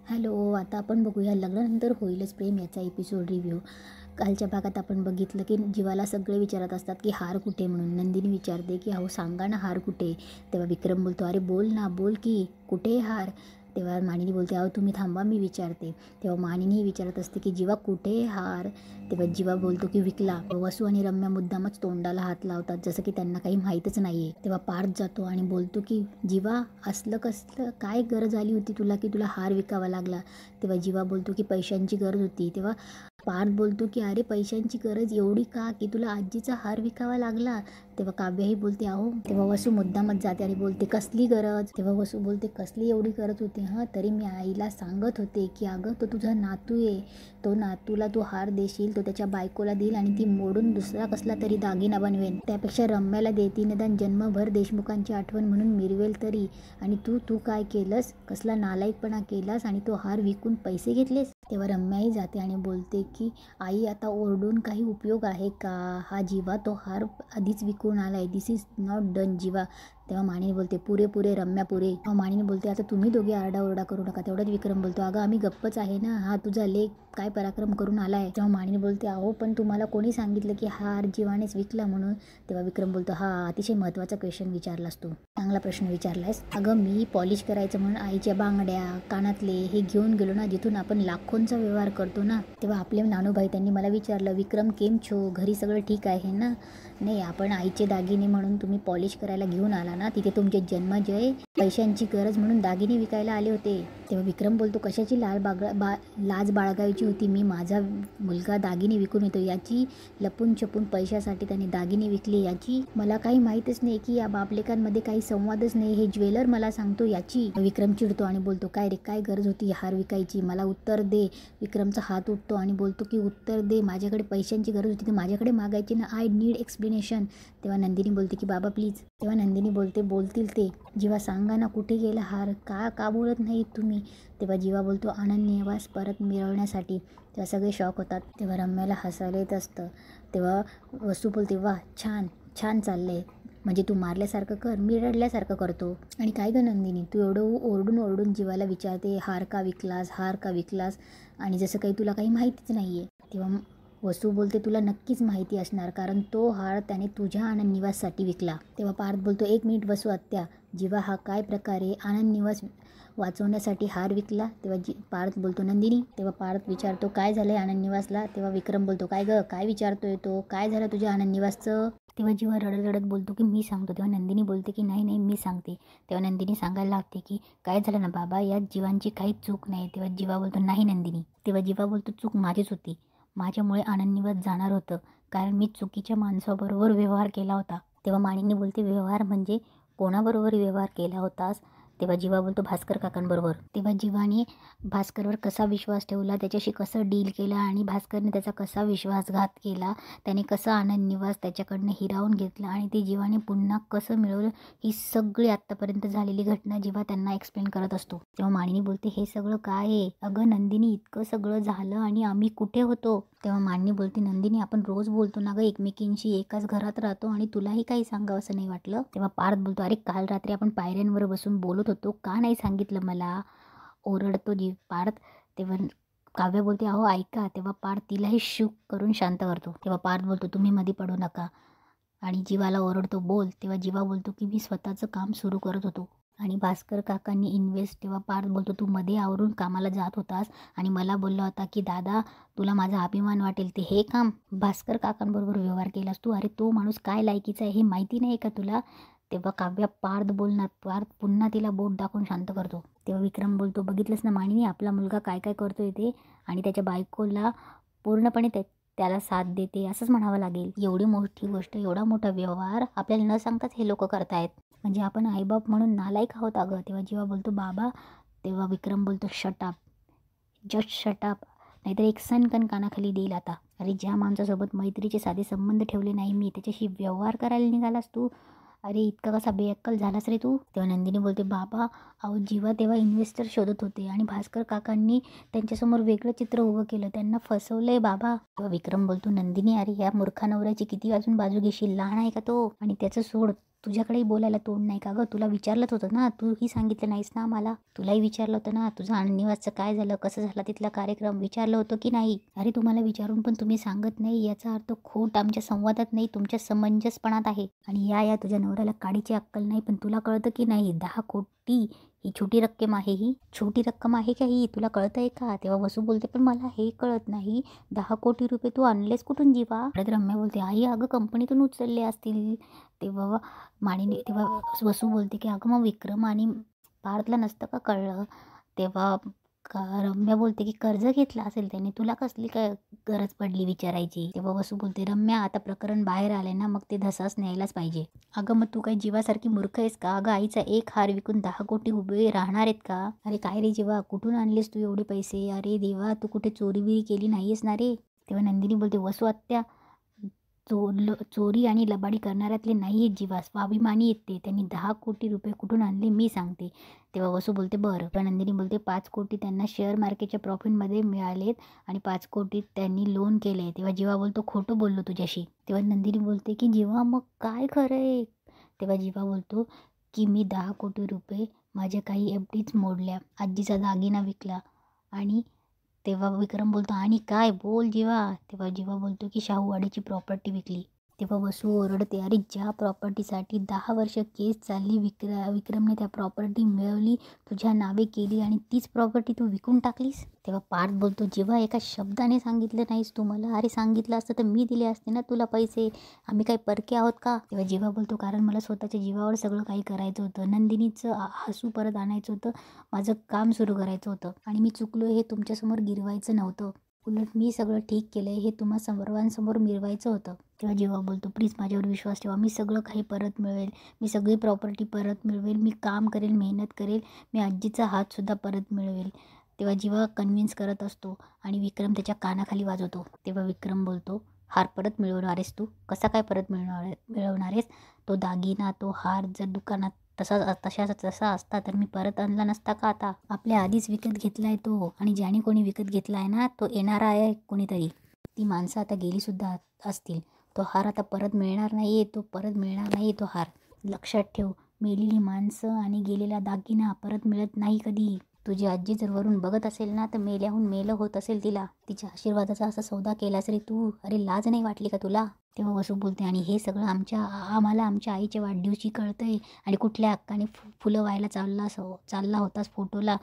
Hello, आता आपण बघूया लग्नानंतर होईलच प्रेम याचा एपिसोड रिव्ह्यू. कालच्या भागात आपण बघितलं की जीवाला सगळे विचारत असतात की हार कुठे म्हणून. नंदिनी विचारते की अहो सांगा ना हार कुठे. तेव्हा विक्रम बोलतो अरे बोल ना, बोल की कुठे हार. तेव्हा मानिनी बोलते अहो तुम्ही थांबा मी विचारते. तेव्हा मानिनी विचारत असते की जीवा कुठे हार. तेव्हा जीवा बोलतो की विकला. वसू आणि रम्या मुद्दामच तोंडाला हात लावतात जसं की त्यांना काही माहीतच नाहीये. तेव्हा पार्थ जातो आणि बोलतो की जीवा असलं कसलं काय गरज आली होती तुला की तुला हार विकावा लागला. तेव्हा जीवा बोलतो की पैशांची गरज होती. तेव्हा पार्थ बोलतो की अरे पैशांची गरज एवढी का की तुला आजीचा हार विकावा लागला. तेव्हा काव्याही बोलते अहो. तेव्हा वसू मुद्दामच जाते आणि बोलते कसली गरज. तेव्हा वसू बोलते कसली एवढी गरज होती हां, तरी मी आईला सांगत होते की अगं तो तुझा नातू आहे, तो नातूला तू हार देशील तो त्याच्या बायकोला देईल आणि ती मोडून दुसरा कसला तरी दागिना बनवेन. त्यापेक्षा रम्याला देती निदान जन्मभर देशमुखांची आठवण म्हणून मिरवेल तरी. आणि तू काय केलंस, कसला नालायकपणा केलास आणि तो हार विकून पैसे घेतलेस. तेव्हा रम्याही जाते आणि बोलते की आई आता ओरडून काही उपयोग आहे का. हा जीवा तो हार आधीच विकून आलाय. दिस इज नॉट डन जीवा. तेव्हा मानिनी बोलते पुरे रम्या पुरे. मानिनी बोलते आता तुम्ही दोघे आरडाओरडा करू नका. तेवढ्यात विक्रम बोलतो अगं आम्ही गप्पच आहे ना, हा तुझा लेक काय पराक्रम करून आलाय. तेव्हा मानिनी बोलते अहो पण तुम्हाला कोणी सांगितलं की हार जीवानेच विकला म्हणून. तेव्हा विक्रम बोलतो हा अतिशय महत्त्वाचा क्वेश्चन विचारलास तू, चांगला प्रश्न विचारलायस. अगं मी पॉलिश करायचं म्हणून आईच्या बांगड्या कानातले हे घेऊन गेलो ना जिथून आपण लाखोंचा व्यवहार करतो ना. तेव्हा आपले नानूभाई त्यांनी मला विचारलं विक्रम केम छो, घरी सगळं ठीक आहे ना. नाही आपण आईचे दागिने म्हणून तुम्ही पॉलिश करायला घेऊन आला ना, तिथे तुमचे जन्मजय पैशांची गरज म्हणून दागिने विकायला आले होते. तेव्हा विक्रम बोलतो कशाची लाज बाळगायची होती. मी माझा मुलगा दागिने विकून येतो याची लपून छपून पैशासाठी त्याने दागिने विकले याची मला काही माहीतच नाही की या बापलेकांमध्ये काही संवादच नाही. हे ज्वेलर मला सांगतो याची. विक्रम चिडतो आणि बोलतो काय रे काय गरज होती हार विकायची, मला उत्तर दे. विक्रमचा हात उठतो आणि बोलतो की उत्तर दे, माझ्याकडे पैशांची गरज होती तर माझ्याकडे मागायची ना, आय नीड एक्सप्लेनेशन. तेव्हा नंदिनी बोलते की बाबा प्लीज. तेव्हा नंदिनी बोलते बोलतील ते. जीवा सांगा ना कुठे गेला हार, का बोलत नाही तुम्ही. तेव्हा जीवा बोलतो आनंद निवास परत मिळवण्यासाठी. तेव्हा सगळे शॉक होतात. तेव्हा रम्याला हसायला येत असतं. तेव्हा वसू बोलते वा छान चाललंय, म्हणजे तू मारल्यासारखं कर मी रडल्यासारखं करतो. आणि काय गं नंदिनी तू एवढं ओरडून जीवाला विचारते हार का विकलास आणि जसं काही तुला काही माहितीच नाही आहे. तेव्हा वसू बोलते तुला नक्कीच माहिती असणार कारण तो हार त्याने तुझ्या आनंद निवाससाठी विकला. तेव्हा पार्थ बोलतो 1 मिनिट वसू आत्या, जीवा हा काय प्रकारे आनंद निवास वाचवण्यासाठी हार विकला. तेव्हा पार्थ बोलतो नंदिनी. तेव्हा पार्थ विचारतो काय झालंय आनंद निवासला. तेव्हा विक्रम बोलतो काय गं काय विचारतोय तो, काय झालं तुझ्या आनंद निवासचं. तेव्हा जीवा रडत बोलतो की मी सांगतो. तेव्हा नंदिनी बोलते की नाही मी सांगते. तेव्हा नंदिनी सांगायला लागते की काय झालं ना बाबा, यात जीवांची काहीच चूक नाही. तेव्हा जीवा बोलतो नाही नंदिनी. तेव्हा जीवा बोलतो चूक माझीच होती, माझ्यामुळे आनंद निवास जाणार होतं कारण मी चुकीच्या माणसाबरोबर व्यवहार केला होता. तेव्हा मानिनी बोलते व्यवहार म्हणजे कोणाबरोबर व्यवहार केला होतास. तेव्हा जीवा बोलतो भास्कर काकांबरोबर. तेव्हा जीवाने भास्करवर कसा विश्वास ठेवला, त्याच्याशी कसं डील केला आणि भास्करने त्याचा कसा विश्वासघात केला, त्याने कसं आनंद निवास त्याच्याकडनं हिरावून घेतला आणि ते जीवाने पुन्हा कसं मिळवलं, ही सगळी आत्तापर्यंत झालेली घटना जीवा त्यांना एक्सप्लेन करत असतो. तेव्हा मानिनी बोलते हे सगळं काय आहे अगं नंदिनी, इतकं सगळं झालं आणि आम्ही कुठे होतो. तेव्हा मानिनी बोलते नंदिनी आपण रोज बोलतो ना गं एकमेकींशी, एकाच घरात राहतो आणि तुलाही काही सांगावं असं नाही वाटलं. तेव्हा पार्थ बोलतो अरे काल रात्री आपण पायऱ्यांवर बसून बोलत होतो, का नाही सांगितलं मला. ओरडतो पार्थ. तेव्हा काव्य बोलते अहो ऐका. तेव्हा पार्थ तिलाही शुक करून शांत करतो. तेव्हा पार्थ बोलतो तुम्ही मध्ये पडू नका आणि जीवाला ओरडतो बोल. तेव्हा जीवा बोलतो की मी स्वतःचं काम सुरू करत होतो आणि भास्कर काकांनी इन्व्हेस्ट. तेव्हा पार्थ बोलतो तू मध्ये आवरून कामाला जात होतास आणि मला बोलला होता की दादा तुला माझा अभिमान वाटेल ते हे काम भास्कर काकांबरोबर व्यवहार केलास तू. अरे तो माणूस काय लायकीचा आहे हे माहिती नाही का तुला. तेव्हा काव्या पार्थ बोलणार. पार्थ पुन्हा तिला बोट दाखवून शांत करतो. तेव्हा विक्रम बोलतो बघितलंस ना मानिनी आपला मुलगा काय करतोय ते, आणि त्याच्या बायकोला पूर्णपणे त्याला साथ देते असंच म्हणावं लागेल. एवढी मोठी गोष्ट, एवढा मोठा व्यवहार आपल्याला न सांगताच हे लोक करतायत, म्हणजे आपण आईबाप म्हणून नालायक आहोत अगं. तेव्हा जेव्हा बोलतो बाबा. तेव्हा विक्रम बोलतो शटअप, जस्ट शटअप, नाहीतर एक सनकन कानाखाली देईल आता. अरे ज्या माणसासोबत मैत्रीचे साधे संबंध ठेवले नाही मी, त्याच्याशी व्यवहार करायला निघालास तू. अरे इतका कसा बेअक्कल झालास रे तू. तेव्हा नंदिनी बोलते बाबा अहो जीवा तेव्हा इन्व्हेस्टर शोधत होते आणि भास्कर काकांनी त्यांच्यासमोर वेगळं चित्र उभं केलं, त्यांना फसवलंय बाबा. तेव्हा विक्रम बोलतो नंदिनी अरे या मूर्खा नवऱ्याची किती अजून बाजू घेशील, लहान आहे का तो. आणि त्याचं सोड, तुझ्याकडेही बोलायला तोंड नाही का गं? तुला विचारलंच होतं ना, तूही सांगितलं नाहीस ना मला. तुलाही विचारलं होतं ना, तुझं निवासचं काय झालं, कसं झाला तिथला कार्यक्रम, विचारलं होतं की नाही? अरे तुम्हाला विचारून पण तुम्ही सांगत नाही, याचा अर्थ खोट आमच्या संवादात नाही, तुमच्या समंजसपणात आहे. आणि या तुझ्या नवऱ्याला काडीची अक्कल नाही, पण तुला कळतं की नाही? 10 कोटी ही छोटी रक्कम आहे, ही छोटी रक्कम आहे का ही? तुला कळतं आहे का? तेव्हा वसू बोलते, पण मला हे कळत नाही, 10 कोटी रुपये तू आणलेस कुठून जीवा? परत रम्या बोलते, आई अगं कंपनीतून उचलले असतील. तेव्हा तेव्हा वसू बोलते की अगं मग विक्रम आणि पार्थला नसतं का कळलं? तेव्हा रम्या बोलते की कर्ज घेतला असेल त्याने, तुला कसली काय गरज पडली विचारायची? तेव्हा वसू बोलते, रम्या आता प्रकरण बाहेर आले ना, मग ते धसास न्यायलाच पाहिजे. अगं मग तू काही जीवासारखी मूर्ख आहेस का? अगं आईचा एक हार विकून 10 कोटी उभे राहणार आहेत का? अरे काय रे जीवा, कुठून आणलेस तू एवढे पैसे? अरे देवा, तू कुठे चोरीबिरी केली नाहीयेस ना रे? तेव्हा नंदिनी बोलते, वसू आत्या, चोरी आणि लबाडी करणाऱ्यातले नाही आहेत जीवा, स्वाभिमानी येते. त्यांनी 10 कोटी रुपये कुठून आणले मी सांगते. तेव्हा वसू बोलते, बरं. तेव्हा नंदिनी बोलते, 5 कोटी त्यांना शेअर मार्केटच्या प्रॉफिटमध्ये मिळालेत आणि 5 कोटी त्यांनी लोन केले. तेव्हा जीवा बोलतो, खोटं बोललो तुझ्याशी. तेव्हा नंदिनी बोलते की जीवा मग काय खरं आहे? तेव्हा जीवा बोलतो की मी 10 कोटी रुपये माझ्या काही FDच मोडल्या, आजीचा दागिना विकला. आणि तेव्हा विक्रम बोलतो, आणि काय बोल जीवा? तेव्हा जीवा बोलतो की शाहूवाडीची प्रॉपर्टी विकली. तेव्हा वसू ओरडते, अरे ज्या प्रॉपर्टीसाठी 10 वर्ष केस चालली, विक्रमने त्या प्रॉपर्टी मिळवली, तुझ्या नावे केली आणि तीच प्रॉपर्टी तू विकून टाकलीस. तेव्हा पार्थ बोलतो, जेव्हा एका शब्दाने सांगितलं नाहीस तू मला. अरे सांगितलं असतं तर मी दिले असते ना तुला पैसे, आम्ही काही परके आहोत का? तेव्हा जीवा बोलतो, कारण मला स्वतःच्या जीवावर सगळं काही करायचं होतं, नंदिनीचं हसू परत आणायचं होतं, माझं काम सुरू करायचं होतं आणि मी चुकलो हे तुमच्यासमोर गिरवायचं नव्हतं. उलट मी सगळं ठीक केलं हे तुम्हा सर्वांसमोर मिरवायचं होतं. तेव्हा जेव्हा बोलतो, प्लीज माझ्यावर विश्वास ठेवा, मी सगळं काही परत मिळवेल, मी सगळी प्रॉपर्टी परत मिळवेल, मी काम करेल, मेहनत करेल, मी आजीचा हातसुद्धा परत मिळवेल. तेव्हा जेव्हा कन्व्हिन्स करत असतो आणि विक्रम त्याच्या कानाखाली वाजवतो, तेव्हा विक्रम बोलतो, हार परत मिळवणार आहेस तू? कसा काय परत मिळवणार आहेस? तो दागिना, तो हार जर दुकानात तसा असता तर मी परत आणला नसता का? आता आपल्या आधीच विकत घेतला आहे तो, आणि ज्याने कोणी विकत घेतला आहे ना, तो येणारा आहे कोणीतरी. ती माणसं आता गेलीसुद्धा असतील. तो हार आता परत मिळणार नाही आहे, तो परत मिळणार नाही तो हार. लक्षात ठेव, मेलेली माणसं आणि गेलेला दागिना परत मिळत नाही कधी. तुझी आजी जर वरून बघत असेल ना, तर मेल्याहून मेलं होत असेल तिला. तिच्या आशीर्वादाचा असा सौदा केलास रे तू. अरे लाज नाही वाटली का तुला? तेव्हा वसू बोलते, आणि हे सगळं आम्हाला आमच्या आईच्या वाढदिवशी कळतंय, आणि कुठल्या हक्काने फुलं व्हायला चालला होतास फोटोला?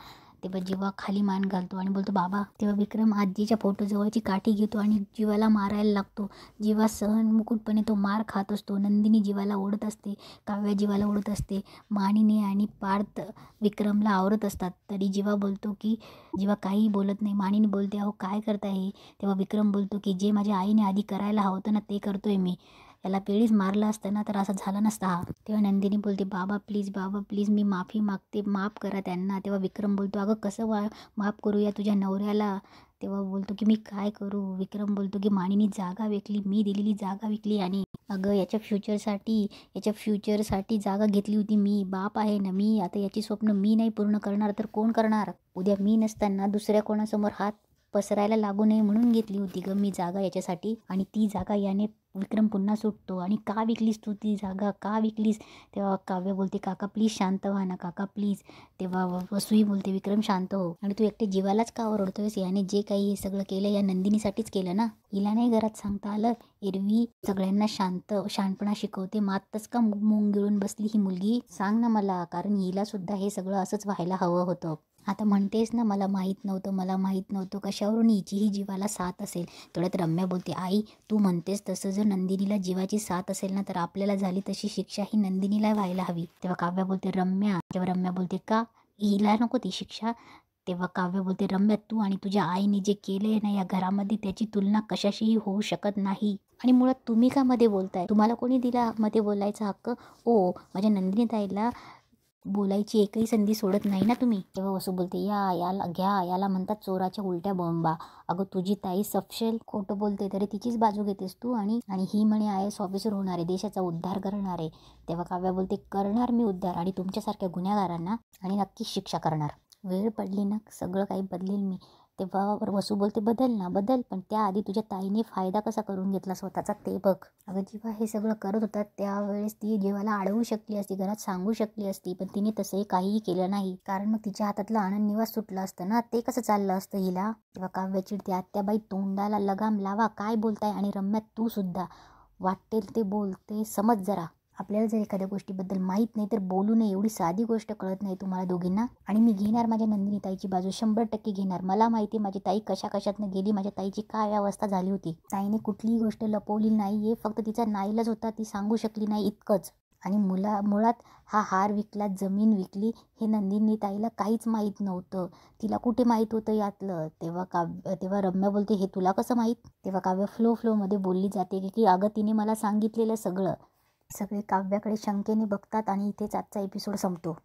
तेव्हा जीवा खाली मान घालतो आणि बोलतो, बाबा. तेव्हा विक्रम आजीच्या फोटोजवळची काठी घेतो आणि जीवाला मारायला लागतो. जीवा मुकुटपणे तो मार खात असतो. नंदिनी जीवाला ओढत असते, काव्या जीवाला ओढत असते, मानिनी आणि पार्थ विक्रमला आवरत असतात. तरी जीवा बोलतो की जीवा काही बोलत नाही. मानिनी बोलते, अहो काय करताय हे? तेव्हा विक्रम बोलतो की जे माझ्या आईने आधी करायला हवं होतं ना, ते करतोय मी. याला पेळीच मारलं असतं ना तर असं झालं नसता हा. तेव्हा नंदिनी बोलते, बाबा प्लीज मी माफी मागते, माफ करा त्यांना. तेव्हा विक्रम बोलतो, अगं कसं माफ करूया तुझ्या नवऱ्याला? तेव्हा बोलतो की मी काय करू? विक्रम बोलतो की मानिनी जागा विकली, मी दिलेली जागा विकली, आणि अगं याच्या फ्युचरसाठी जागा घेतली होती मी. बाप आहे ना मी. आता याची स्वप्न मी नाही पूर्ण करणार तर कोण करणार? उद्या मी नसताना दुसऱ्या कोणासमोर हात पसरायला लागू नये म्हणून घेतली होती ग मी जागा याच्यासाठी. आणि ती जागा याने विक्रम पुन्हा सुटतो. आणि का विकलीस तू ती जागा, का विकलीस? तेव्हा काव्य बोलते, काका प्लीज शांत व्हा ना काका प्लीज. तेव्हा वसुई बोलते, विक्रम शांत हो, आणि तू एकटे जीवालाच का ओरडतोयस? याने जे काही हे सगळं केलं या नंदिनीसाठीच केलं ना. हिला नाही घरात सांगता आलं? एरवी सगळ्यांना शहाणपणा शिकवते, मातच का मूग गिळून बसली ही मुलगी? सांग ना मला, कारण हिला सुद्धा हे सगळं असंच व्हायला हवं होतं. आता म्हणतेस ना मला माहीत नव्हतं, कशावरून हिचीही जीवाला साथ असेल? तेवढ्यात रम्या बोलते, आई तू म्हणतेस तसं जर नंदिनीला जीवाची साथ असेल ना, तर आपल्याला झाली तशी शिक्षा ही नंदिनीला व्हायला हवी. तेव्हा काव्या बोलते, तेव्हा रम्या बोलते, का हिला नको ती शिक्षा? तेव्हा काव्य बोलते, रम्या तू आणि तुझ्या आईने जे केलंय ना या घरामध्ये, त्याची तुलना कशाशीही होऊ शकत नाही. आणि मुळात तुम्ही का मध्ये बोलताय? तुम्हाला कोणी दिला मध्ये बोलायचा हक्क? ओ माझ्या नंदिनी ताईला बोलायची एकही संधी सोडत नाही ना तुम्ही. तेव्हा वसू बोलते, याला म्हणतात चोराच्या उलट्या बोंबा. अगं तुझी ताई सपशेल खोटं बोलते तरी तिचीच बाजू घेतेस तू, आणि ही म्हणे IAS ऑफिसर होणार आहे, देशाचा उद्धार करणार आहे. तेव्हा काव्या बोलते, करणार मी उद्धार, आणि तुमच्यासारख्या गुन्हेगारांना आणि नक्कीच शिक्षा करणार. वेळ पडली ना सगळं काही बदलेल मी. तेव्हा वसू बोलते बदल ना बदल, पण त्याआधी तुझ्या ताईने फायदा कसा करून घेतला स्वतःचा ते बघ. अगं जेव्हा हे सगळं करत होतात त्यावेळेस ती जीवाला अडवू शकली असती, घरात सांगू शकली असती, पण तिने तसंही काहीही केलं नाही. कारण मग तिच्या हातातलं आनंद निवास सुटलं असतं ना, ते कसं चाललं असतं हिला. तेव्हा काव्य चिडते, आत्याबाई तोंडाला लगाम लावा, काय बोलताय. आणि रम्या तू सुद्धा वाटेल ते बोलते, समज जरा. आपल्याला जर एखाद्या गोष्टीबद्दल माहीत नाही तर बोलू नये, एवढी साधी गोष्ट कळत नाही तुम्हाला दोघींना. आणि मी घेणार माझ्या नंदिनी ताईची बाजू, 100% घेणार. मला माहिती माझी ताई कशा कशातनं गेली, माझ्या ताईची काय अवस्था झाली होती. ताईने कुठलीही गोष्ट लपवली नाहीये, फक्त तिचा नाईलाज होता, ती सांगू शकली नाही इतकंच. आणि मुळात हा हार विकला, जमीन विकली, हे नंदिनी ताईला काहीच माहीत नव्हतं. तिला कुठे माहीत होतं यातलं. तेव्हा रम्या बोलते, हे तुला कसं माहीत. तेव्हा काव्य फ्लोमध्ये बोलली जाते की अगं तिने मला सांगितलेलं सगळे काव्याकडे शंकेने बघतात. आणि इथेच आजचा एपिसोड संपतो.